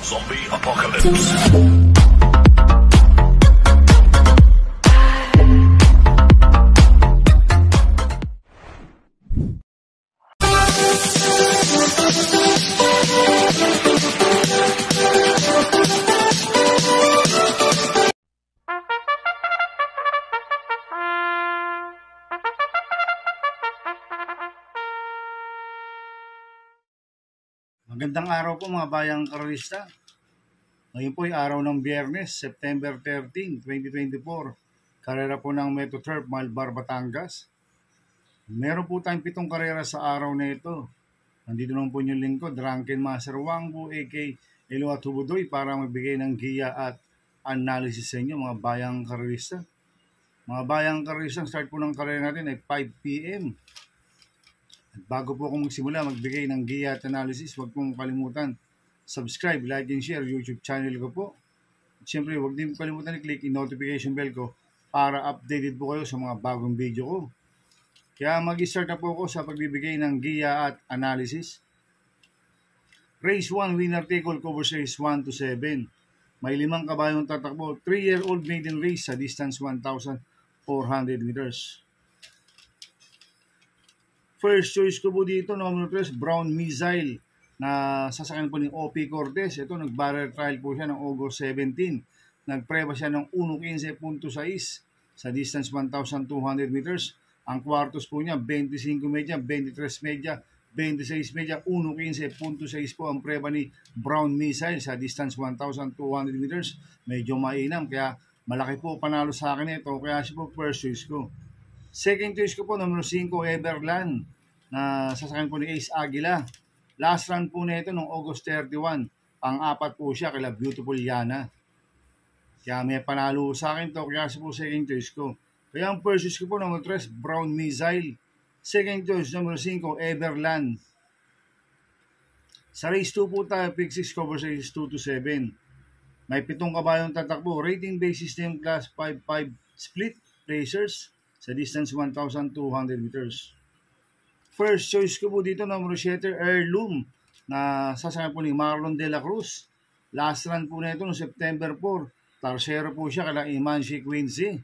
Zombie Apocalypse. Magandang araw po mga bayang karalista. Ngayon po ay araw ng Biyernes, September 13, 2024. Karera po ng Metro Turf, Malbar, Batangas. Meron po tayong 7 karera sa araw na ito. Nandito naman po yung lingkod, Drunken Master Wangbu, a.k.a. Eloa Tubudoy, para magbigay ng giya at analysis sa inyo mga bayang karalista. Mga bayang karalista, start po ng karera natin ay 5 p.m. At bago po akong magsimula magbigay ng giya at analysis, huwag pong kalimutan subscribe, like, and share YouTube channel ko po. At syempre, huwag din kalimutan i-click yung notification bell ko para updated po kayo sa mga bagong video ko. Kaya mag-start na po ako sa pagbibigay ng giya at analysis. Race 1, winner take all, covers race 1 to 7. May 5 kabayong tatakbo, 3-year-old maiden race sa distance 1,400 meters. First choice ko po dito, number 3, Brown Missile, na sasakyan po ni O.P. Cortez. Ito, nag-barrel trial po siya ng August 17. Nagpreba siya ng 1.15.6 sa distance 1,200 meters. Ang kwartos po niya, 25 media, 23 media, 26 media, 1.15.6 po ang preba ni Brown Missile sa distance 1,200 meters. Medyo mainam, kaya malaki po panalo sa akin ito, kaya siya po first choice ko. Second choice ko po, number 5, Everland, na sasakyan po ni Ace Aguila. Last run po na ito noong August 31. Pang-4 po siya kila Beautiful Yana. Kaya may panalo sa akin to, kaya siya po second choice ko. Kaya ang first choice ko po, number 3, Brown Missile. Second choice, number 5, Everland. Sa race 2 po tayo, pick 6, cover race 2 to 7. May 7 kabayong tatakbo. Rating base system class 5-5 split racers sa distance 1,200 meters. First choice ko po dito, number 7, Heirloom, na sasakyan po ni Marlon De La Cruz. Last run po na ito noong September 4. Tarsero po siya kala Imansi Quincy.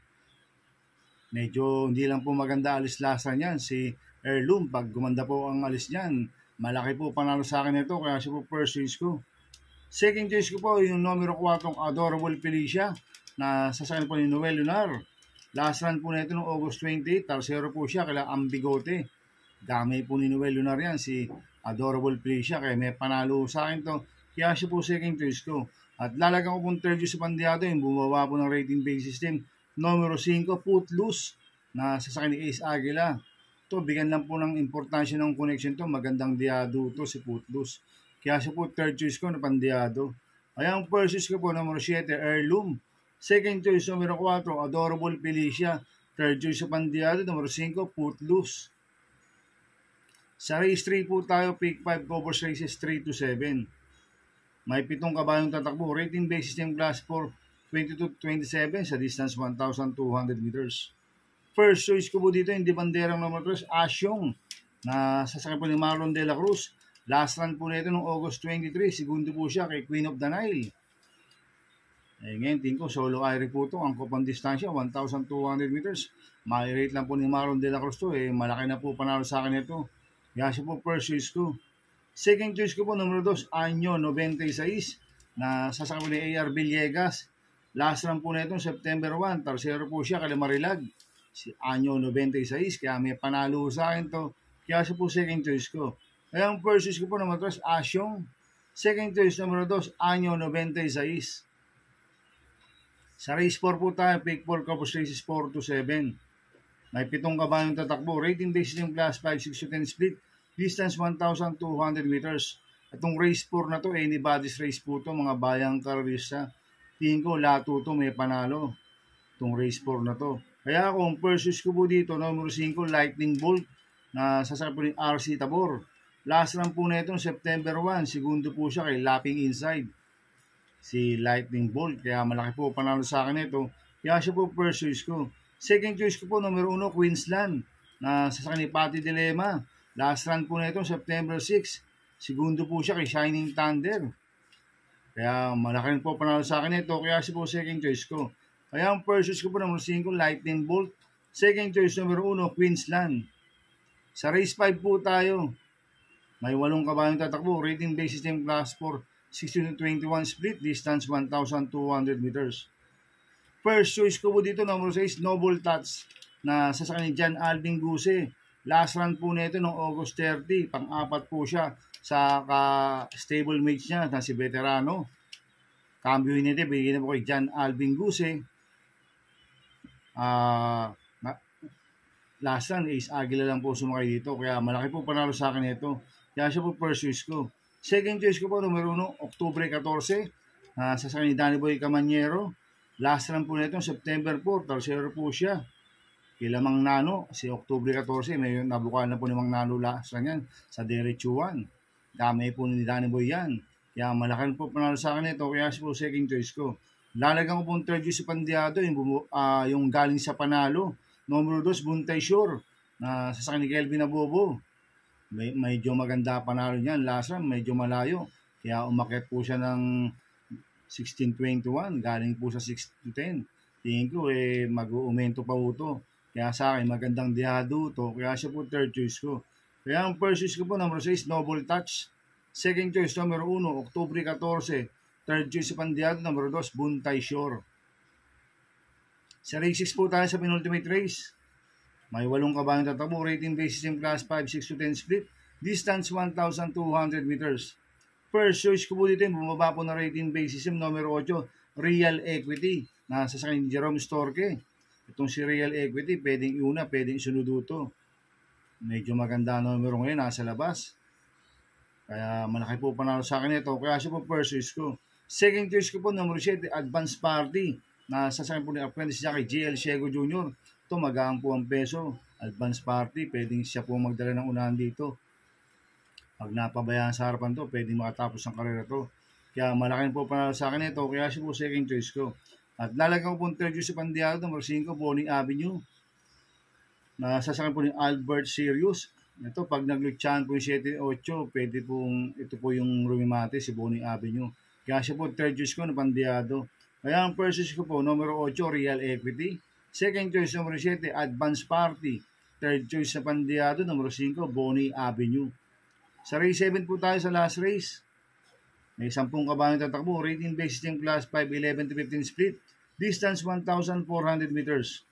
Medyo hindi lang po maganda alis last run yan. Si Heirloom, pag gumanda po ang alis niyan, malaki po panalo sa akin ito, kaya siya po first choice ko. Second choice ko po yung numero 4, Adorable Felicia, na sasakyan po ni Noel Lunar. Last run po na ito noong August 28. Tarsero po siya kala Ambigote. Gamay po ni Noel Lunar yan, si Adorable Felicia, kaya may panalo sa akin to, kaya siya po second choice ko. At lalagyan ko pong third choice sa pandiado, yung bumaba po ng rating base system, numero 5, Footloose, na sasakyan ni Ace Aguila. To, bigyan lang po ng importansya ng connection to, magandang diado to si Footloose. Kaya siya po third choice ko na pandiado. Kaya ang first choice ko po, numero 7, Heirloom. Second choice, numero 4, Adorable Felicia. Third choice sa pandiado, numero 5, Footloose. Sa race 3 po tayo, pick 5, covers races 3 to 7. May 7 kabayong tatakbo. Rating base system class 4, 22-27 sa distance 1,200 meters. First choice ko po dito, hindi banderang number 3, Asyong, na sasakyan po ni Marlon De La Cruz. Last run po na ito noong August 23. Segundo po siya kay Queen of the Nile. Ngayon, tingin ko, solo aire po ito. Ang kupang distansya, 1,200 meters. May rate lang po ni Marlon De La Cruz to. Malaki na po panalo sa akin ito. Kaya siya po first choice ko. Second choice ko po, numero 2, Anyo 96, na sasakyan po ni A.R. Villegas. Last run po na ito, September 1. Tarsero po siya kay Marilag. Si Anyo 96, kaya may panalo sa akin to. Kaya siya po second choice ko. Kaya ang first choice ko po, numero 3, Asyong. Second choice, numero 2, Anyo 96. Sa race 4 po tayo, pick 4, covers races 4 to 7. May 7 kabayong tatakbo. Rating base system class 5, 6 to 10 split. Distance 1,200 meters. Itong race 4 na to, anybody's race po to, mga bayang karalista. Tingin ko, lahat to may panalo. Itong race 4 na to. Kaya kung first choice ko po dito, numero 5, Lightning Bolt, na sasakyan po ni RC Tabor. Last run po na ito, September 1. Segundo po siya kay Lapping Inside. Si Lightning Bolt. Kaya malaki po panalo sa akin ito. Kaya siya po first choice ko. Second choice ko po, numero 1, Queensland, na sasakyan ni Patty Dilema. Last run po na ito, September 6. Segundo po siya kay Shining Thunder. Kaya malaki po panalo sa akin ito. Kaya siya po second choice ko. Kaya ang first choice ko po number 5, Lightning Bolt. Second choice number 1, Queensland. Sa race 5 po tayo. May 8 kabayong tatakbo. Rating base system class 4. 16 to 21 split. Distance 1,200 meters. First choice ko po dito, number 6, Noble Touch. Na sasakyan ni John Alvin Guse. Last run po nito noong August 30. Pang-apat po siya sa stable mates niya na si Veterano. Cambio nito, bigyan na po kay John Alvin Guse. Last run is Aguila lang po sumakay dito. Kaya malaki po panalo sa akin ito. Kaya siya po first choice ko. Second choice ko po, numero 1, Octubre 14. Sasakyan ni Danny Boy Camanyero. Last run po nito, September 4. Tercero po siya. Kila Mang Nano, si Octubre 14. May nabukaan na po ni Mang Nano last run yan sa Derechuan. Dami po ni Danny Boy yan. Kaya malaki po panalo sa akin ito. Kaya siya po second choice ko. Lalagyan ko po third choice sa Pandiado. Yung galing sa Panalo. Numero 2, Buntay Shore. Na sasakyan ni Kelvin Abobo. Medyo maganda panalo niyan. Last run, medyo malayo. Kaya umakyat po siya ng 16-21. Galing po sa 6-10. Tingin ko mag-uumento pa po ito. Kaya sa akin, magandang dihado ito. Kaya siya po third choice ko. Kaya ang first choice ko po, number 6, Noble Touch. Second choice, number 1, Octubre 14. Third choice sa Pandiado, number 2, Buntay Shore. Sa race 6 po tayo sa penultimate race. May 8 kabayong tatakbo. Rating basis in class 5, 6 to 10 split. Distance 1,200 meters. First choice ko po dito yung bumaba po na rating basis yung numero 8, Real Equity. Nasa sa kanya Jerome Storke. Itong si Real Equity, pwedeng iuna, pwedeng sunuduto. Medyo maganda numero ngayon, nasa labas. Kaya malaki po panalo sa akin ito. Kaya siya po first choice ko. Second choice ko po, numero 7, Advance Party. Nasa sa kanya po ni apprentice niya kay JL Ciego Jr. Ito, magaang po ang peso. Advance Party, pwedeng siya po magdala ng unahan dito. Pag napabayaan sa harapan to, pwedeng makatapos ang karera to. Kaya malaki po panalo sa akin ito. Kaya siya po second choice ko. At lalagyan ko po third choice sa Pandiado, number 5, Boning Avenue. Nasasakyan po ni Albert Sirius. Ito, pag naglutsahan po yung 7-8, pwede pong, ito po yung Rumimate, si Boning Avenue. Kaya siya po third choice ko na Pandiado. Kaya ang first choice ko po, numero 8, Real Equity. Second choice, numero 7, Advance Party. Third choice sa Pandiado, numero 5, Boning Avenue. Sa race 7 po tayo sa last race. May 10 kabayong tatakbo. Rating basis yung class 5, 11 to 15 split. Distance 1,400 meters.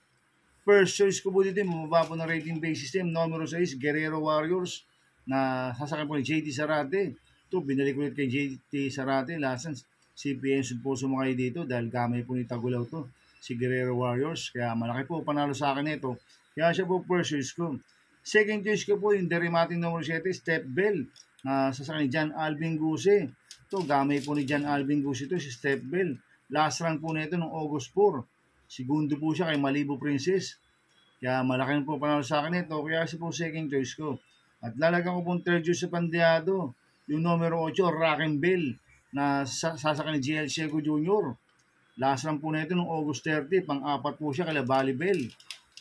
First choice ko po dito, bumaba po ng rating base system. Numero 6, Guerrero Warriors. Na sasakyan po ni JT Sarate. Ito, binalik ulit kay JT Sarate. Lasan, CPN po sumakay dito dahil gamay po ni Tagulaw to. Si Guerrero Warriors. Kaya malaki po panalo sa akin ito. Kaya siya po first choice ko. Second choice ko po yung Derimating numero 7, Step Bell. Na sasakyan ni John Alvin Guse. Ito, gamay po ni John Alvin Guse ito, si Step Bell. Last run po nito noong August 4. Segundo po siya kay Malibu Princess. Kaya malaki po panalo sa akin ito. Kaya siya po second choice ko. At lalagyan ko pong third choice sa Pandiado. Yung numero 8, Rockin' Bell. Na sasakyan ni JL Ciego Jr. Last run po nito noong August 30. Pang-apat po siya kay Bali Bell.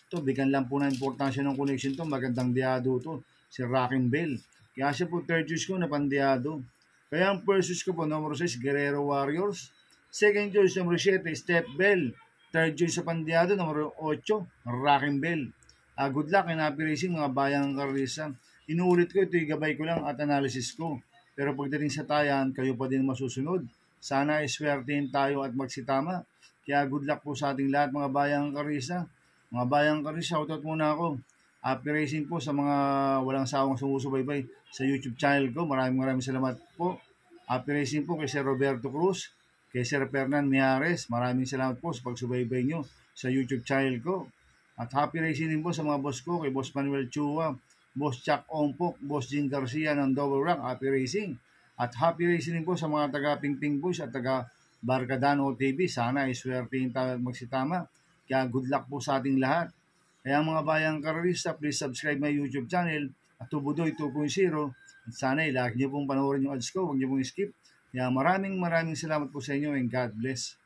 Ito, bigyan lang po na importansya ng connection to. Magandang diado to. Si Rockin' Bell. Kaya siya po third choice ko na Pandiado. Kaya ang first choice ko po, numero 6, Guerrero Warriors. Second choice, numero 7, Step Bell. Third choice sa Pandiado, numero 8, Rockin' Bell. Good luck in Happy Racing, mga bayang karisa. Inuulit ko, ito gabay ko lang at analysis ko. Pero pagdating sa tayan, kayo pa din masusunod. Sana iswertein tayo at magsitama. Kaya good luck po sa ating lahat, mga bayang karisa. Mga bayang karisa, shoutout muna ako. Happy Racing po sa mga walang sawang sumusubaybay sa YouTube channel ko. Maraming salamat po. Happy Racing po kay Sir Roberto Cruz, kay Sir Fernan Miares. Maraming salamat po sa pagsubaybay nyo sa YouTube channel ko. At happy racing din po sa mga boss ko, kay Boss Manuel Chua, Boss Chuck Ompok, Boss Jing Garcia ng Double Rock. Happy racing. At happy racing din po sa mga taga Pingping Boys at taga Barkadano TV. Sana iswertein tayo at magsitama. Kaya good luck po sa ating lahat. Kaya mga bayang karista, please subscribe my YouTube channel at Tubudoy 2.0. At sana like nyo pong panoorin yung ads ko, huwag nyo pong skip. Kaya maraming salamat po sa inyo and God bless.